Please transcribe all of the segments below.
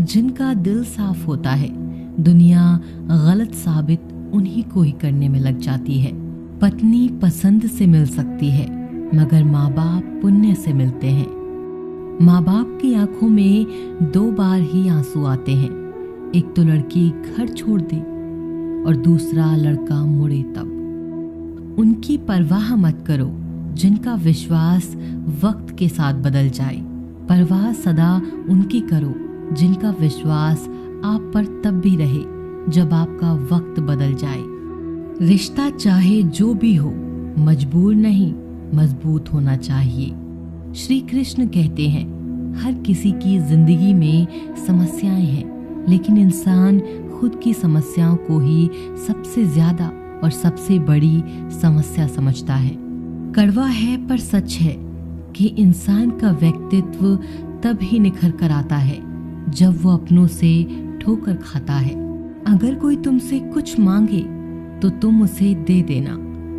जिनका दिल साफ होता है, दुनिया गलत साबित उन्हीं को ही करने में लग जाती है। पत्नी पसंद से मिल सकती है, मगर माँ बाप पुण्य से मिलते हैं। माँ बाप की आंखों में 2 बार ही आंसू आते हैं, एक तो लड़की घर छोड़ दे और दूसरा लड़का मुड़े तब। उनकी परवाह मत करो जिनका विश्वास वक्त के साथ बदल जाए। परवाह सदा उनकी करो जिनका विश्वास आप पर तब भी रहे जब आपका वक्त बदल जाए। रिश्ता चाहे जो भी हो, मजबूर नहीं, मजबूत होना चाहिए। श्री कृष्ण कहते हैं, हर किसी की जिंदगी में समस्याएं हैं, लेकिन इंसान खुद की समस्याओं को ही सबसे ज्यादा और सबसे बड़ी समस्या समझता है। कड़वा है पर सच है कि इंसान का व्यक्तित्व तब ही निखर कर आता है जब वो अपनों से ठोकर खाता है। अगर कोई तुमसे कुछ मांगे तो तुम उसे दे देना,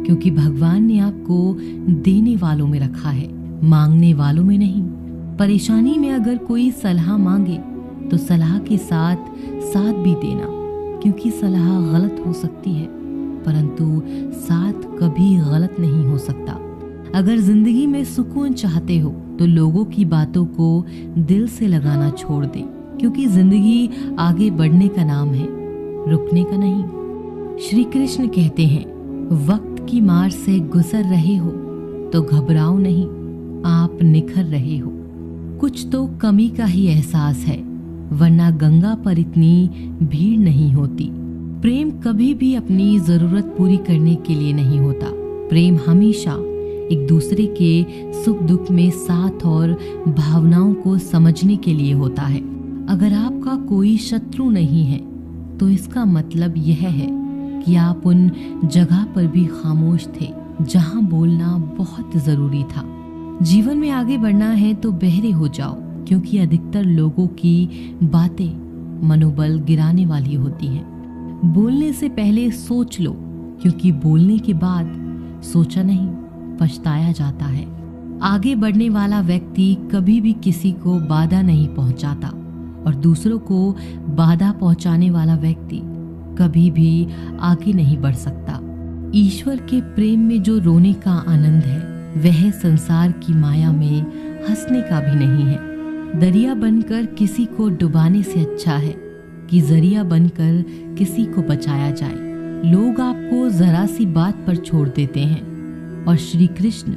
क्योंकि भगवान ने आपको देने वालों में रखा है, मांगने वालों में नहीं। परेशानी में अगर कोई सलाह मांगे तो सलाह के साथ साथ भी देना, क्योंकि सलाह गलत हो सकती है परंतु साथ कभी गलत नहीं हो सकता। अगर जिंदगी में सुकून चाहते हो तो लोगों की बातों को दिल से लगाना छोड़ दे, क्योंकि जिंदगी आगे बढ़ने का नाम है, रुकने का नहीं। श्री कृष्ण कहते हैं, वक्त की मार से गुजर रहे हो तो घबराओ नहीं, आप निखर रहे हो। कुछ तो कमी का ही एहसास है, वरना गंगा पर इतनी भीड़ नहीं होती। प्रेम कभी भी अपनी जरूरत पूरी करने के लिए नहीं होता। प्रेम हमेशा एक दूसरे के सुख दुख में साथ और भावनाओं को समझने के लिए होता है। अगर आपका कोई शत्रु नहीं है तो इसका मतलब यह है कि आप उन जगह पर भी खामोश थे जहां बोलना बहुत जरूरी था। जीवन में आगे बढ़ना है तो बहरे हो जाओ, क्योंकि अधिकतर लोगों की बातें मनोबल गिराने वाली होती हैं। बोलने से पहले सोच लो, क्योंकि बोलने के बाद सोचा नहीं पछताया जाता है। आगे बढ़ने वाला व्यक्ति कभी भी किसी को बाधा नहीं पहुंचाता और दूसरों को बाधा पहुंचाने वाला व्यक्ति कभी भी आगे नहीं बढ़ सकता। ईश्वर के प्रेम में जो रोने का आनंद है वह संसार की माया में हंसने का भी नहीं है। दरिया बनकर किसी को डुबाने से अच्छा है कि जरिया बनकर किसी को बचाया जाए। लोग आपको जरा सी बात पर छोड़ देते हैं और श्री कृष्ण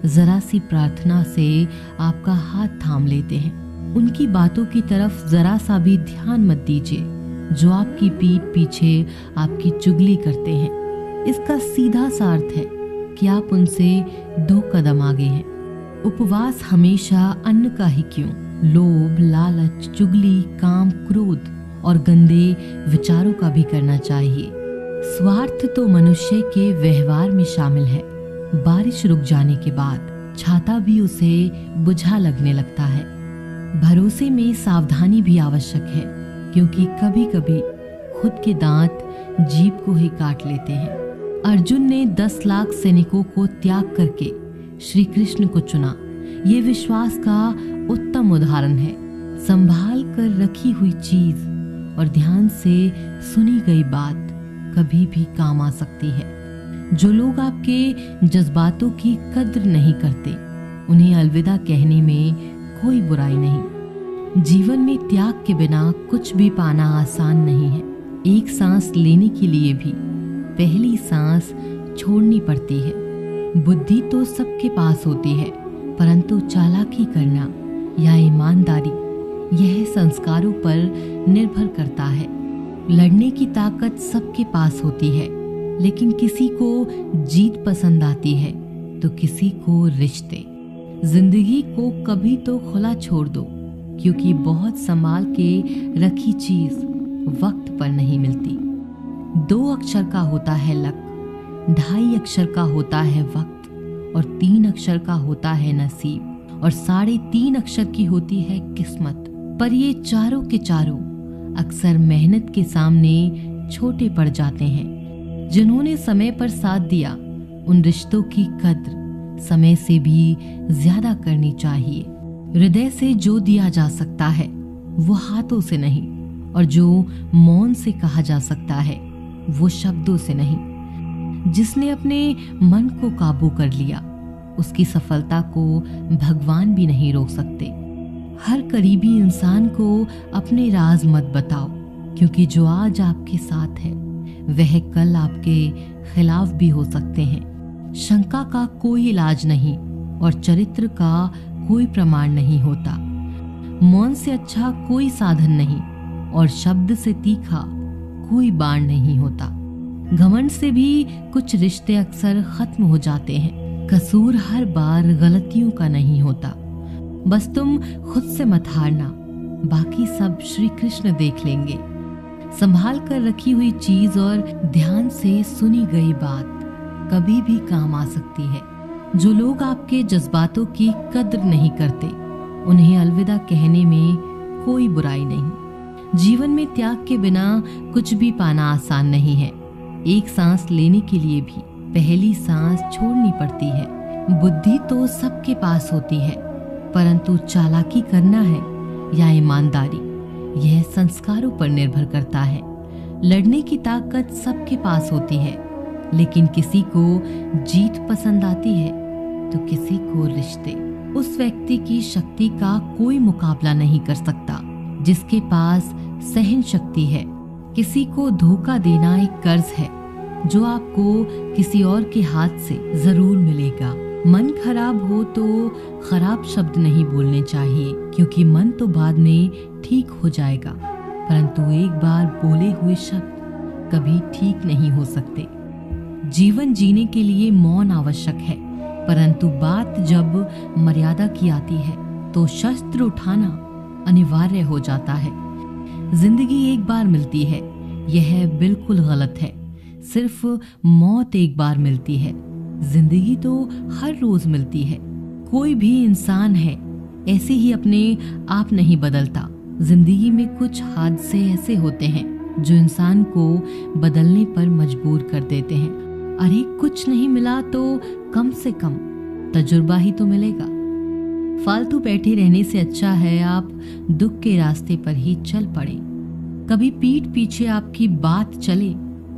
जरा सी प्रार्थना से आपका हाथ थाम लेते हैं। उनकी बातों की तरफ जरा सा भी ध्यान मत दीजिए जो आपकी पीठ पीछे आपकी चुगली करते हैं। इसका सीधा सा अर्थ है कि आप उनसे 2 कदम आगे हैं। उपवास हमेशा अन्न का ही क्यों, लोभ, लालच, चुगली, काम, क्रोध और गंदे विचारों का भी करना चाहिए। स्वार्थ तो मनुष्य के व्यवहार में शामिल है। बारिश रुक जाने के बाद छाता भी उसे बुझा लगने लगता है। भरोसे में सावधानी भी आवश्यक है, क्योंकि कभी कभी खुद के दांत जीभ को ही काट लेते हैं। अर्जुन ने 10 लाख सैनिकों को त्याग करके श्री कृष्ण को चुना। ये विश्वास का उत्तम उदाहरण है। संभाल कर रखी हुई चीज और ध्यान से सुनी गई बात कभी भी काम आ सकती है। जो लोग आपके जज्बातों की कद्र नहीं करते, उन्हें अलविदा कहने में कोई बुराई नहीं। जीवन में त्याग के बिना कुछ भी पाना आसान नहीं है। एक सांस लेने के लिए भी पहली सांस छोड़नी पड़ती है। बुद्धि तो सबके पास होती है, परंतु चालाकी करना या ईमानदारी यह संस्कारों पर निर्भर करता है। लड़ने की ताकत सबके पास होती है, लेकिन किसी को जीत पसंद आती है तो किसी को रिश्ते। जिंदगी को कभी तो खुला छोड़ दो, क्योंकि बहुत संभाल के रखी चीज वक्त पर नहीं मिलती। 2 अक्षर का होता है लक, 2.5 अक्षर का होता है वक्त और 3 अक्षर का होता है नसीब और 3.5 अक्षर की होती है किस्मत। पर ये चारों के चारों अक्सर मेहनत के सामने छोटे पड़ जाते हैं। जिन्होंने समय पर साथ दिया, उन रिश्तों की कद्र समय से भी ज्यादा करनी चाहिए। हृदय से जो दिया जा सकता है वो हाथों से नहीं, और जो मौन से कहा जा सकता है वो शब्दों से नहीं। जिसने अपने मन को काबू कर लिया उसकी सफलता को भगवान भी नहीं रोक सकते। हर करीबी इंसान को अपने राज मत बताओ, क्योंकि जो आज आपके साथ है वह कल आपके खिलाफ भी हो सकते हैं। शंका का कोई इलाज नहीं और चरित्र का कोई प्रमाण नहीं होता। मौन से अच्छा कोई साधन नहीं और शब्द से तीखा कोई बाण नहीं होता। घमंड से भी कुछ रिश्ते अक्सर खत्म हो जाते हैं। कसूर हर बार गलतियों का नहीं होता। बस तुम खुद से मत हारना, बाकी सब श्री कृष्ण देख लेंगे। संभाल कर रखी हुई चीज और ध्यान से सुनी गई बात कभी भी काम आ सकती है। जो लोग आपके जज्बातों की कद्र नहीं करते उन्हें अलविदा कहने में कोई बुराई नहीं। जीवन में त्याग के बिना कुछ भी पाना आसान नहीं है। एक सांस लेने के लिए भी पहली सांस छोड़नी पड़ती है। बुद्धि तो सबके पास होती है, परंतु चालाकी करना है या ईमानदारी यह संस्कारों पर निर्भर करता है। लड़ने की ताकत सबके पास होती है, लेकिन किसी को जीत पसंद आती है तो किसी को रिश्ते। उस व्यक्ति की शक्ति का कोई मुकाबला नहीं कर सकता जिसके पास सहन शक्ति है। किसी को धोखा देना एक कर्ज है जो आपको किसी और के हाथ से जरूर मिलेगा। मन खराब हो तो खराब शब्द नहीं बोलने चाहिए, क्योंकि मन तो बाद में ठीक हो जाएगा, परंतु एक बार बोले हुए शब्द कभी ठीक नहीं हो सकते। जीवन जीने के लिए मौन आवश्यक है, परंतु बात जब मर्यादा की आती है तो शस्त्र उठाना अनिवार्य हो जाता है। जिंदगी एक बार मिलती है, यह बिल्कुल गलत है। सिर्फ मौत एक बार मिलती है, जिंदगी तो हर रोज मिलती है। कोई भी इंसान है ऐसे ही अपने आप नहीं बदलता। जिंदगी में कुछ हादसे ऐसे होते हैं जो इंसान को बदलने पर मजबूर कर देते हैं। अरे कुछ नहीं मिला तो कम से कम तजुर्बा ही तो मिलेगा। फालतू बैठे रहने से अच्छा है आप दुख के रास्ते पर ही चल पड़े। कभी पीठ पीछे आपकी बात चले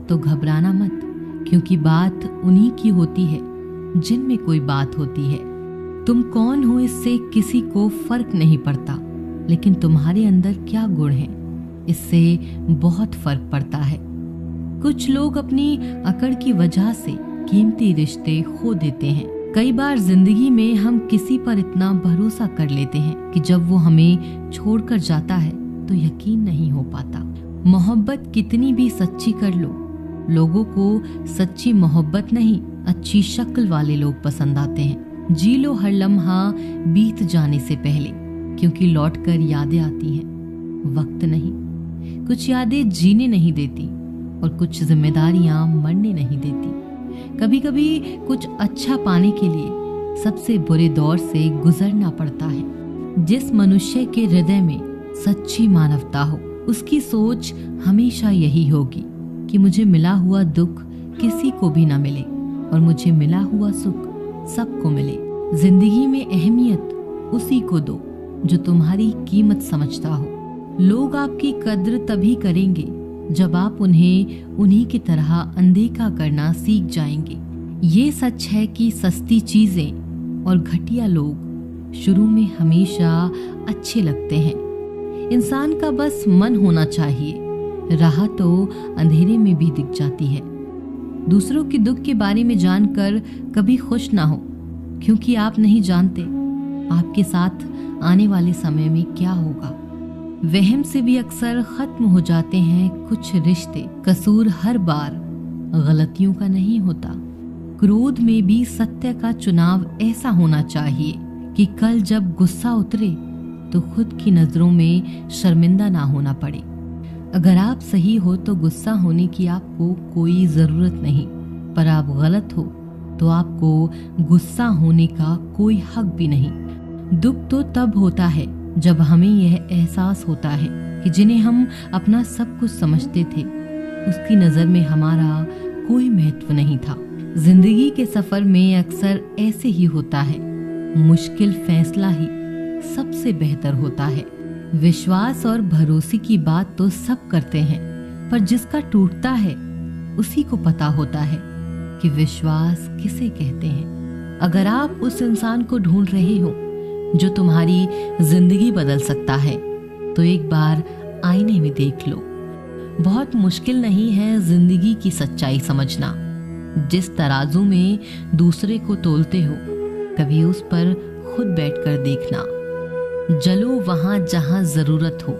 तो घबराना मत, क्योंकि बात उन्हीं की होती है जिनमें कोई बात होती है। तुम कौन हो इससे किसी को फर्क नहीं पड़ता, लेकिन तुम्हारे अंदर क्या गुण है इससे बहुत फर्क पड़ता है। कुछ लोग अपनी अकड़ की वजह से कीमती रिश्ते खो देते हैं। कई बार जिंदगी में हम किसी पर इतना भरोसा कर लेते हैं कि जब वो हमें छोड़कर जाता है तो यकीन नहीं हो पाता। मोहब्बत कितनी भी सच्ची कर लो, लोगों को सच्ची मोहब्बत नहीं अच्छी शक्ल वाले लोग पसंद आते हैं। जी लो हर लम्हा बीत जाने से पहले, क्योंकि लौटकर यादें आती हैं, वक्त नहीं। कुछ यादें जीने नहीं देती और कुछ जिम्मेदारियां मरने नहीं देती। कभी कभी कुछ अच्छा पाने के लिए सबसे बुरे दौर से गुजरना पड़ता है। जिस मनुष्य के हृदय में सच्ची मानवता हो उसकी सोच हमेशा यही होगी कि मुझे मिला हुआ दुख किसी को भी ना मिले और मुझे मिला हुआ सुख सबको मिले। जिंदगी में अहमियत उसी को दो जो तुम्हारी कीमत समझता हो। लोग आपकी कद्र तभी करेंगे जब आप उन्हें उन्हीं की तरह अनदेखा करना सीख जाएंगे। ये सच है कि सस्ती चीजें और घटिया लोग शुरू में हमेशा अच्छे लगते हैं। इंसान का बस मन होना चाहिए, राह तो अंधेरे में भी दिख जाती है। दूसरों के दुख के बारे में जानकर कभी खुश ना हो, क्योंकि आप नहीं जानते आपके साथ आने वाले समय में क्या होगा। वहम से भी अक्सर खत्म हो जाते हैं कुछ रिश्ते। कसूर हर बार गलतियों का नहीं होता। क्रोध में भी सत्य का चुनाव ऐसा होना चाहिए कि कल जब गुस्सा उतरे तो खुद की नजरों में शर्मिंदा ना होना पड़े। अगर आप सही हो तो गुस्सा होने की आपको कोई जरूरत नहीं, पर आप गलत हो तो आपको गुस्सा होने का कोई हक भी नहीं। दुख तो तब होता है जब हमें यह एहसास होता है कि जिन्हें हम अपना सब कुछ समझते थे उसकी नजर में हमारा कोई महत्व नहीं था। जिंदगी के सफर में अक्सर ऐसे ही होता है। मुश्किल फैसला ही सबसे बेहतर होता है। विश्वास और भरोसे की बात तो सब करते हैं, पर जिसका टूटता है उसी को पता होता है कि विश्वास किसे कहते हैं। अगर आप उस इंसान को ढूंढ रहे हो जो तुम्हारी जिंदगी बदल सकता है, तो एक बार आईने में देख लो। बहुत मुश्किल नहीं है जिंदगी की सच्चाई समझना। जिस तराजू में दूसरे को तोलते हो, कभी उस पर खुद बैठकर देखना। जलो वहां जहां जरूरत हो।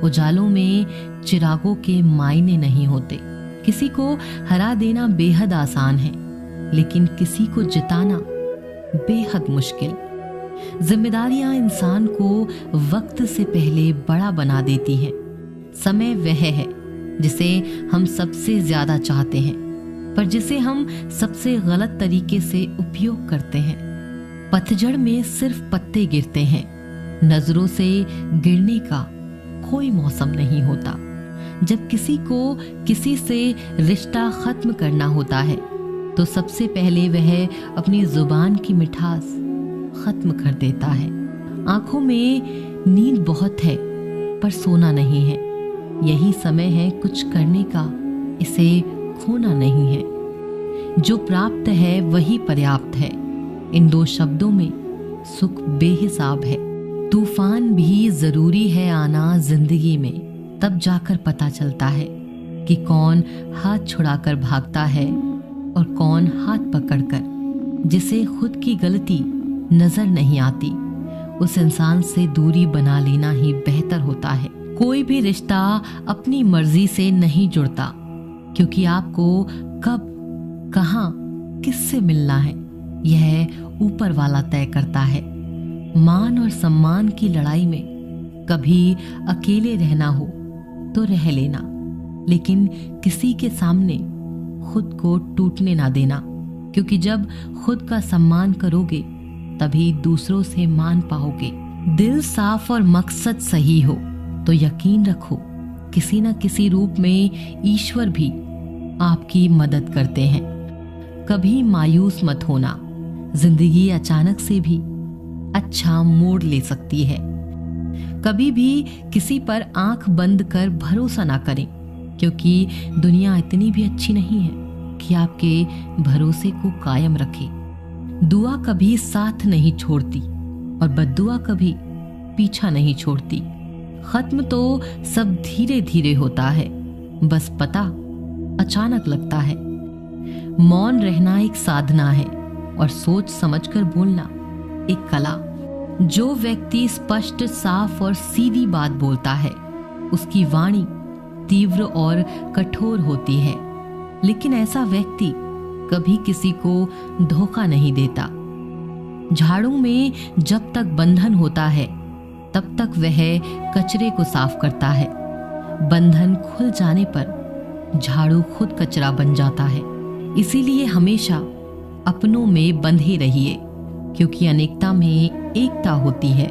उजालों में चिरागों के मायने नहीं होते। किसी को हरा देना बेहद आसान है, लेकिन किसी को जिताना बेहद मुश्किल। जिम्मेदारियां इंसान को वक्त से पहले बड़ा बना देती हैं। समय वह है जिसे हम सबसे ज्यादा चाहते हैं, पर जिसे हम सबसे गलत तरीके से उपयोग करते हैं। पतझड़ में सिर्फ पत्ते गिरते हैं। नजरों से गिरने का कोई मौसम नहीं होता। जब किसी को किसी से रिश्ता खत्म करना होता है, तो सबसे पहले वह अपनी जुबान की मिठास खत्म कर देता है। आंखों में नींद बहुत है, पर सोना नहीं है। यही समय है कुछ करने का, इसे खोना नहीं है। जो प्राप्त है वही पर्याप्त है। इन दो शब्दों में सुख बेहिसाब है। तूफान भी जरूरी है आना जिंदगी में, तब जाकर पता चलता है कि कौन हाथ छुड़ाकर भागता है और कौन हाथ पकड़कर। जिसे खुद की गलती नजर नहीं आती, उस इंसान से दूरी बना लेना ही बेहतर होता है। कोई भी रिश्ता अपनी मर्जी से नहीं जुड़ता, क्योंकि आपको कब, कहां, किससे मिलना है, यह ऊपर वाला तय करता है। मान और सम्मान की लड़ाई में कभी अकेले रहना हो तो रह लेना, लेकिन किसी के सामने खुद को टूटने ना देना, क्योंकि जब खुद का सम्मान करोगे तभी दूसरों से मान पाओगे। दिल साफ और मकसद सही हो तो यकीन रखो किसी न किसी रूप में ईश्वर भी आपकी मदद करते हैं। कभी मायूस मत होना, जिंदगी अचानक से भी अच्छा मोड़ ले सकती है। कभी भी किसी पर आंख बंद कर भरोसा ना करें, क्योंकि दुनिया इतनी भी अच्छी नहीं है कि आपके भरोसे को कायम रखे। दुआ कभी साथ नहीं छोड़ती और बद्दुआ कभी पीछा नहीं छोड़ती। खत्म तो सब धीरे धीरे होता है, बस पता अचानक लगता है। मौन रहना एक साधना है और सोच समझकर बोलना एक कला। जो व्यक्ति स्पष्ट, साफ और सीधी बात बोलता है, उसकी वाणी तीव्र और कठोर होती है, लेकिन ऐसा व्यक्ति कभी किसी को धोखा नहीं देता। झाड़ू में जब तक बंधन होता है, तब तक वह कचरे को साफ करता है। बंधन खुल जाने पर झाड़ू खुद कचरा बन जाता है। इसीलिए हमेशा अपनों में बंधे रहिए, क्योंकि अनेकता में एकता होती है।